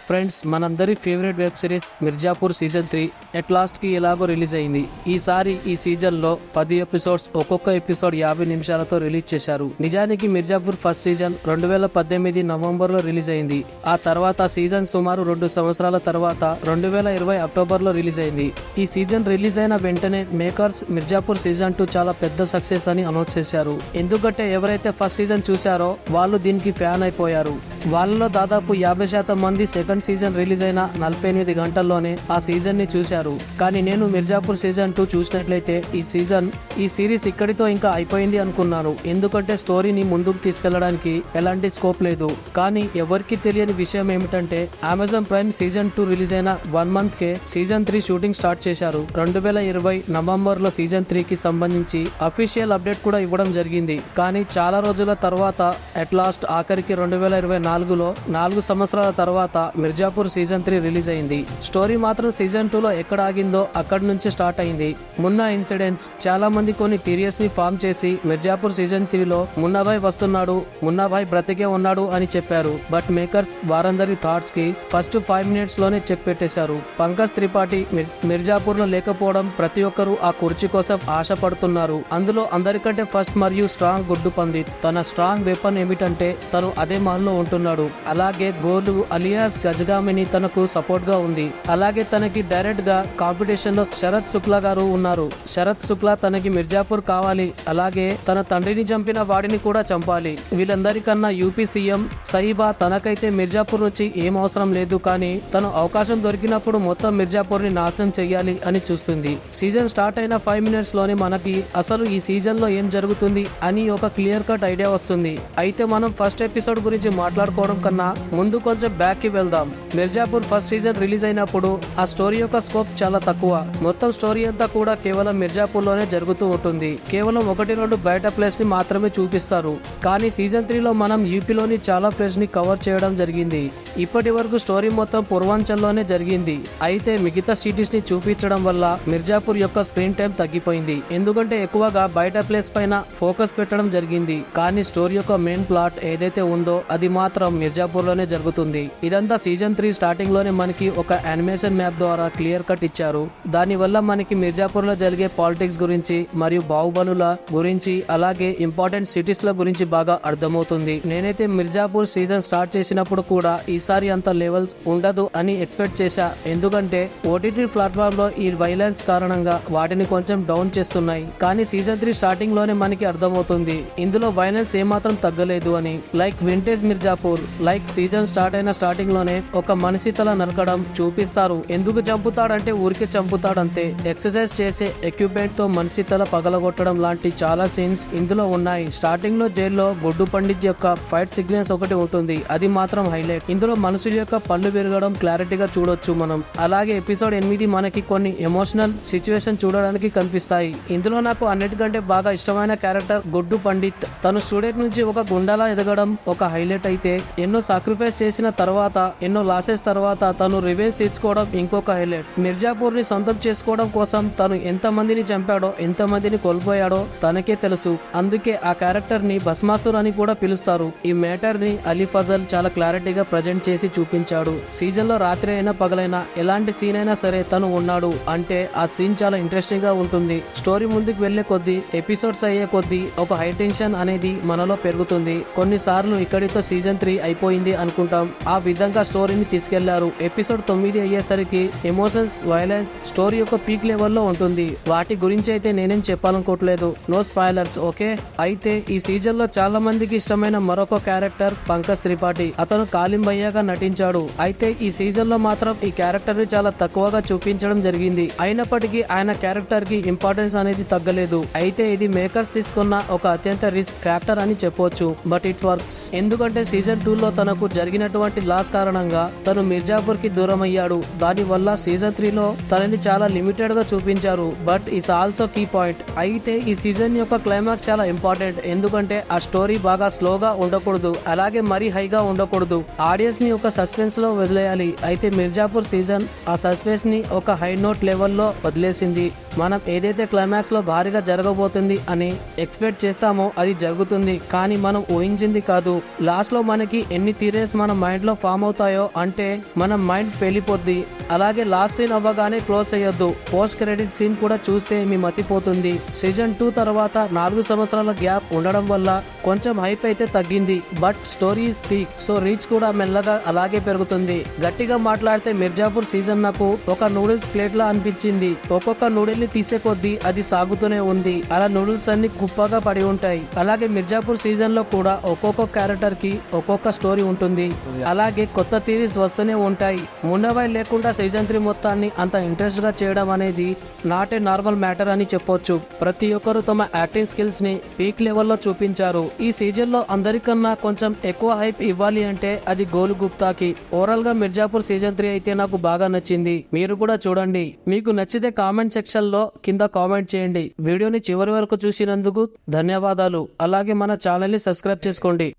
Friends, మనందరి favourite web series Mirzapur season 3 at last కి ఎలాగో రిలీజ్ అయింది. ఈసారి ఈ సీజన్ లో 10 ఎపిసోడ్స్, ఒక్కొక్క ఎపిసోడ్ 50 నిమిషాలతో రిలీజ్ చేశారు. నిజానికి మిర్జాపూర్ ఫస్ట్ సీజన్ 2018 నవంబర్ లో రిలీజ్ అయింది. ఆ తర్వాత సీజన్ సుమారు 2 సంవత్సరాల తర్వాత 2020 అక్టోబర్ లో రిలీజ్ అయింది. ఈ సీజన్ రిలీజ్ అయిన వెంటనే మేకర్స్ మిర్జాపూర్ సీజన్ 2 చాలా పెద్ద సక్సెస్ అని అనౌన్స్ చేశారు. ఎందుకంటే ఎవరైతే ఫస్ట్ సీజన్ చూశారో వాళ్ళు దీనికి ఫ్యాన్ అయిపోయారు. వాళ్ళలో దాదాపు 50% మంది సెకండ్ సీజన్ రిలీజ్ అయిన 48 గంటల్లోనే ఆ సీజన్ ని చూశారు. కానీ నేను మిర్జాపూర్ సీజన్ 2 చూసినట్లయితే ఈ సిరీస్ ఇక్కడితో ఇంకా అయిపోయింది అనుకున్నాను. ఎందుకంటే స్టోరీని ముందుకు తీసుకెళ్లడానికి ఎలాంటి స్కోప్ లేదు. కానీ ఎవరికి తెలియని విషయం ఏమిటంటే అమెజాన్ ప్రైమ్ సీజన్ 2 రిలీజ్ అయిన 1 మంత్ కే సీజన్ 3 షూటింగ్ స్టార్ట్ చేశారు. 2020 నవంబర్ లో సీజన్ 3 కి సంబంధించి అఫీషియల్ అప్డేట్ కూడా ఇవ్వడం జరిగింది. కానీ చాలా రోజుల తర్వాత అట్ లాస్ట్ ఆఖరికి 2024లో 4 సంవత్సరాల తర్వాత మిర్జాపూర్ సీజన్ 3 రిలీజ్ అయింది. స్టోరీ మాత్రం సీజన్ 2 లో ఎక్కడ ఆగిందో అక్కడి నుంచి స్టార్ట్ అయింది. మున్నా ఇన్సిడెంట్స్ చాలా మంది కొన్ని థియరీస్ ని ఫామ్ చేసి మిర్జాపూర్ సీజన్ 3 లో మున్నాభాయ్ వస్తున్నాడు, మున్నాభాయ్ బ్రతికే ఉన్నాడు అని చెప్పారు. బట్ మేకర్స్ వారందరి థాట్స్ కి ఫస్ట్ 5 మినిట్స్ లోనే చెక్ పెట్టేశారు. పంకజ్ త్రిపాఠి మిర్జాపూర్ లో లేకపోవడం ప్రతి ఒక్కరూ ఆ కుర్చీ కోసం ఆశపడుతున్నారు. అందులో అందరికంటే ఫస్ట్ మరియు స్ట్రాంగ్ గుడ్డు పండిత్. తన స్ట్రాంగ్ వెపన్ ఏమిటంటే తను అదే మహల్లో ఉంటున్నాడు. అలాగే గోలు అలియాస్ గజగామిని తనకు సపోర్ట్ గా ఉంది. అలాగే తనకి డైరెక్ట్ గా కాంపిటీషన్ లో శరత్ శుక్లా గారు ఉన్నారు. శరత్ శుక్లా తనకి మిర్జాపూర్ కావాలి, అలాగే తన తండ్రిని చంపిన వాడిని కూడా చంపాలి. వీళ్ళందరికన్నా యూపీ సీఎం సహీబా తనకైతే మిర్జాపూర్ నుంచి ఏం అవసరం లేదు, కానీ తను అవకాశం దొరికినప్పుడు మొత్తం మిర్జాపూర్ ని నాశనం చెయ్యాలి అని చూస్తుంది. సీజన్ స్టార్ట్ అయిన 5 మినిట్స్ లోనే మనకి అసలు ఈ సీజన్ లో ఏం జరుగుతుంది అని ఒక క్లియర్ కట్ ఐడియా వస్తుంది. అయితే మనం ఫస్ట్ ఎపిసోడ్ గురించి మాట్లాడుకోవడం కన్నా ముందు కొంచెం బ్యాక్ కి వెళ్దాం. మిర్జాపూర్ ఫస్ట్ సీజన్ రిలీజ్ అయినప్పుడు ఆ స్టోరీ యొక్క స్కోప్ చాలా తక్కువ. మొత్తం స్టోరీ అంతా కూడా కేవలం మిర్జాపూర్ లోనే జరుగుతూ ఉంటుంది. కేవలం 1-2 బయట ప్లేస్ ని మాత్రమే చూపిస్తారు. కానీ సీజన్ 3 లో మనం యూపీలోని చాలా ప్లేస్ ని కవర్ చేయడం జరిగింది. ఇప్పటి వరకు స్టోరీ మొత్తం పూర్వాంచల్లోనే జరిగింది. అయితే మిగతా సిటీస్ ని చూపించడం వల్ల మిర్జాపూర్ యొక్క స్క్రీన్ టైం తగ్గిపోయింది. ఎందుకంటే ఎక్కువగా బయట ప్లేస్ పైన ఫోకస్ పెట్టడం జరిగింది. కానీ స్టోరీ యొక్క మెయిన్ ప్లాట్ ఏదైతే ఉందో అది మాత్రం మిర్జాపూర్ లోనే జరుగుతుంది. ఇదంతా సీజన్ 3 స్టార్టింగ్ లోనే మనకి ఒక యానిమేషన్ మ్యాప్ ద్వారా క్లియర్ కట్ ఇచ్చారు. దాని వల్ల మనకి మిర్జాపూర్ లో జరిగే పాలిటిక్స్ గురించి మరియు బాహుబలుల గురించి అలాగే ఇంపార్టెంట్ సిటీస్ ల గురించి బాగా అర్థమవుతుంది. నేనైతే మిర్జాపూర్ సీజన్ స్టార్ట్ చేసినప్పుడు కూడా ఈసారి అంత లెవెల్స్ ఉండదు అని ఎక్స్పెక్ట్ చేశా. ఎందుకంటే ఓటీటీ ప్లాట్ఫామ్ లో ఈ వైలెన్స్ కారణంగా వాటిని కొంచెం డౌన్ చేస్తున్నాయి. కానీ సీజన్ 3 స్టార్టింగ్ లోనే మనకి అర్థమవుతుంది ఇందులో వైలెన్స్ ఏమాత్రం తగ్గలేదు అని. Like vintage Mirzapur, like season start అయిన స్టార్టింగ్ లోనే ఒక మనిషి తల నరకడం చూపిస్తారు. ఎందుకు చంపుతాడంటే ఊరికే చంపుతాడంతే. ఎక్సర్సైజ్ చేసే ఎక్విప్మెంట్ తో మనిషి తల పగలగొట్టడం లాంటి చాలా సీన్స్ ఇందులో ఉన్నాయి. స్టార్టింగ్ లో జైల్లో గొడ్డు పండిత్ యొక్క ఫైట్ సీక్వెన్స్ ఒకటి ఉంటుంది, అది మాత్రం హైలైట్. ఇందులో మనుషుల యొక్క పళ్ళు విరగడం క్లారిటీగా చూడొచ్చు మనం. అలాగే ఎపిసోడ్ 8 మనకి కొన్ని ఎమోషనల్ సిచ్యువేషన్ చూడడానికి కనిపిస్తాయి. ఇందులో నాకు అన్నిటికంటే బాగా ఇష్టమైన క్యారెక్టర్ గొడ్డు పండిత్. తను స్టూడెంట్ నుంచి ఒక గుండాలా ఎదగడం ఒక హైలైట్ అయితే, ఎన్నో సాక్రిఫైస్ చేసిన తర్వాత, ఎన్నో లాసెస్ తర్వాత తను రివెంజ్ తీర్చుకోవడం ఇంకొక హైలైట్. మిర్జాపూర్ ని సొంతం చేసుకోవడం కోసం తను ఎంత మందిని చంపాడో, ఎంత మందిని కోల్పోయాడో తనకే తెలుసు. అందుకే ఆ క్యారెక్టర్ ని భస్మాసుర్ అని కూడా పిలుస్తారు. ఈ మ్యాటర్ ని అలీ ఫజల్ చాలా క్లారిటీగా ప్రజెంట్ చేసి చూపించాడు. సీజన్ లో రాత్రి అయినా పగలైనా ఎలాంటి సీన్ అయినా సరే తను ఉన్నాడు అంటే ఆ సీన్ చాలా ఇంట్రెస్టింగ్ గా ఉంటుంది. స్టోరీ ముందుకు వెళ్లే కొద్దీ, ఎపిసోడ్స్ అయ్యే కొద్దీ ఒక హై టెన్షన్ అనేది మనలో పెరుగుతుంది. కొన్నిసార్లు ఇక్కడితో సీజన్ 3 అయిపోయింది అనుకుంటాం. ఆ విధంగా స్టోరీని తీసుకెళ్లారు. ఎపిసోడ్ 9 అయ్యేసరికి ఎమోషన్స్, వైలెన్స్ స్టోరీ యొక్క పీక్ లెవెల్లో ఉంటుంది. వాటి గురించి అయితే నేనేం చెప్పాలనుకోవట్లేదు, నో స్పాయిలర్స్, ఓకే. అయితే ఈ సీజన్ లో చాలా మందికి ఇష్టమైన మరొక క్యారెక్టర్ పంకజ్ త్రిపాఠి. అతను కాలిం భయ్యాగా నటించాడు. అయితే ఈ సీజన్ లో మాత్రం ఈ క్యారెక్టర్ ని చాలా తక్కువగా చూపించడం జరిగింది. అయినప్పటికీ ఆయన క్యారెక్టర్ కి ఇంపార్టెన్స్ అనేది తగ్గలేదు. అయితే ఇది మేకర్స్ తీసుకున్న ఒక అత్యంత రిస్క్ ఫ్యాక్టర్ అని చెప్పొచ్చు. But it works. ఎందుకంటే సీజన్ 2 లో తనకు జరిగినటువంటి లాస్ కారణంగా తను మిర్జాపూర్ కి దూరం అయ్యాడు. దాని వల్ల సీజన్ 3 లో తనని చాలా లిమిటెడ్ గా చూపించారు. But it's also key point. అయితే ఈ సీజన్ యొక్క క్లైమాక్స్ చాలా ఇంపార్టెంట్. ఎందుకంటే ఆ స్టోరీ బాగా స్లోగా ఉండకూడదు, అలాగే మరీ హైగా ఉండకూడదు. ఆడియన్స్ ని ఒక సస్పెన్స్ లో వదిలేయాలి. అయితే మిర్జాపూర్ సీజన్ ఆ సస్పెన్స్ ని ఒక హై నోట్ లెవెల్లో వదిలేసింది. మనం ఏదైతే క్లైమాక్స్ లో భారీగా జరగబోతుంది అని ఎక్స్పెక్ట్ చేస్తామో అది జరుగుతుంది, కానీ మనం ఊహించింది కాదు. లాస్ట్ లో మనకి ఎన్ని థియరీస్ మన మైండ్ లో ఫామ్ అవుతాయో అంటే మన మైండ్ పెళ్లిపోద్ది. అలాగే లాస్ట్ సీన్ అవ్వగానే క్లోజ్ అయ్యొద్దు. పోస్ట్ క్రెడిట్ సీన్ కూడా చూస్తే మీ మతిపోతుంది. సీజన్ 2 తర్వాత 4 సంవత్సరాల గ్యాప్ ఉండడం వల్ల కొంచెం హైప్ అయితే తగ్గింది, but story speak, so reach కూడా మెల్లగా అలాగే పెరుగుతుంది. గట్టిగా మాట్లాడితే మిర్జాపూర్ సీజన్ నాకు ఒక నూడిల్స్ ప్లేట్ లా అనిపించింది. ఒక్కొక్క నూడిల్ ని తీసే కొద్దీ అది సాగుతూనే ఉంది. అలా నూడిల్స్ అన్ని కుప్పగా పడి ఉంటాయి. అలాగే మిర్జాపూర్ సీజన్ లో కూడా ఒక్కొక్క క్యారెక్టర్ కి ఒక్కొక్క స్టోరీ ఉంటుంది. అలాగే కొత్త థియరీస్ వస్తూనే ఉంటాయి. ముండవాయి లేకుండా సీజన్ 3 మొత్తాన్ని అంత ఇంట్రెస్ట్ గా చేయడం అనేది నాట్ ఏ నార్మల్ మ్యాటర్ అని చెప్పొచ్చు. ప్రతి ఒక్కరు తమ యాక్టింగ్ స్కిల్స్ ని పీక్ లెవెల్లో చూపించారు. ఈ సీజన్ లో అందరికన్నా కొంచెం ఎక్కువ హైప్ ఇవ్వాలి అంటే అది గోలు గుప్తాకి. ఓవరాల్ గా మిర్జాపూర్ సీజన్ 3 అయితే నాకు బాగా నచ్చింది. మీరు కూడా చూడండి. మీకు నచ్చితే కామెంట్ సెక్షన్ లో కింద కామెంట్ చేయండి. వీడియోని చివరి వరకు చూసినందుకు ధన్యవాదాలు. అలాగే మన ఛానల్ ని సబ్స్క్రైబ్ చేసుకోండి.